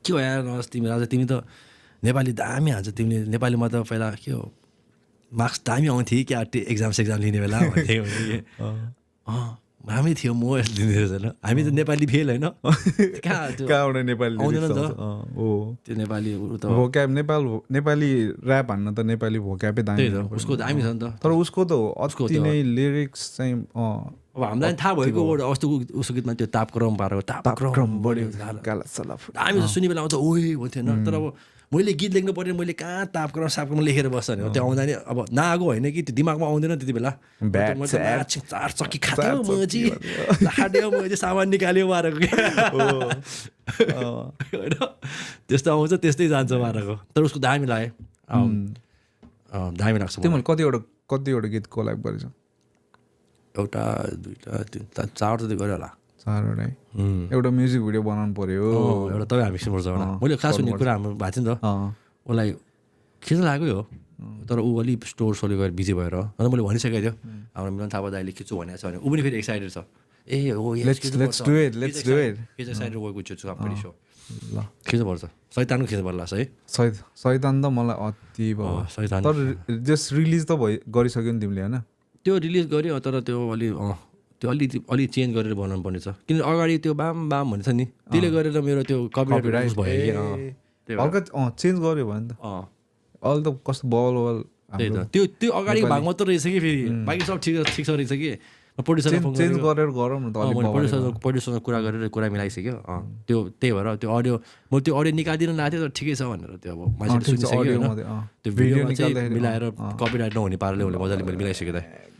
के हो यार नर्स तिमी आज तिमी त नेपाली दामी हान्छ तिमीले नेपालीमा त पहिला के हो मार्क्स दामी आउँथ्यो क्या एक्जाम लिने बेला भन्थ्यो राम्रै थियो म यस्तो लिँदो रहेछ होइन हामी त नेपाली फेल होइन कहाँबाट नेपाली आउँदैन नि त त्यो नेपाली भोक्याब नेपाली ऱ्याप हान्न त नेपाली भोक्याबै दामी उसको दामी छ नि त तर उसको त अति नै लिरिक्स चाहिँ अब हामीलाई थाहा भएको अस्ति उसको गीतमा त्यो तापक्रम पारेको तापक्रम बढ्यो दामी छ सुनि बेला आउँछ ओइ भन्थ्यो होइन तर अब मैले गीत लेख्नु पऱ्यो मैले कहाँ तापक्रम लेखेर बस्छ नि त्यो आउँदा नि अब नआएको होइन कि त्यो दिमागमा आउँदैन त्यति बेला चार चक्की खाथ्यो मैले सामान निकाल्यो मारेको होइन त्यस्तो आउँछ त्यस्तै जान्छ मारेको तर उसको दामी लाग्यो दामी लाग्छ त्यो मैले कतिवटा गीत कोल्याब गरेछ एउटा दुईवटा तिनवटा चारवटा त गऱ्यो होला चारवटा एउटा म्युजिक भिडियो बनाउनु पर्यो एउटा तपाईँ हामी पर्छ एउटा मैले खास हुने कुरा हाम्रो भएको थियो नि त उसलाई खिच्न लाग्यो हो तर ऊ अलिक स्टोर्सले गएर बिजी भएर अन्त मैले भनिसकेको थियो हाम्रो मिलन थापा दाइले खिच्छु भनेको छ भने ऊ पनि फेरि एक्साइटेड छ ए हो एक्साइटेड गएको छु पनि सो ल खिच्नुपर्छ सैतानको खिच्नु पर्ला है सैतान त मलाई अति भयो सैतान तर जस्ट रिलिज त गरिसक्यो नि तिमीले होइन त्यो रिलिज गर्यो तर त्यो अलि चेन्ज गरेर बनाउनु पर्ने छ किन अगाडि त्यो बाम भन्ने छ नि त्यसले गरेर मेरो त्यो कपिराइट भयो कि हल्का चेन्ज गर्यो भने त अहिले त कस्तो बल त्यही त त्यो अगाडि भाग मात्र रहेछ कि फेरि बाँकी सब ठिक छ रहेछ कि प्रड्युसर चेन्ज गरेर गरौँ न त प्रड्युसरसँग कुरा गरेर कुरा मिलाइसक्यो त्यो त्यही भएर त्यो अडियो म त्यो अडियो निकालिदिनु लाग्थेँ तर ठिकै छ भनेर त्यो अब मान्छेले सुनिसक्यो त्यो भिडियोमा चाहिँ मिलाएर कपिराइट नहुने पाराले उसले मजाले मैले मिलाइसकेँ त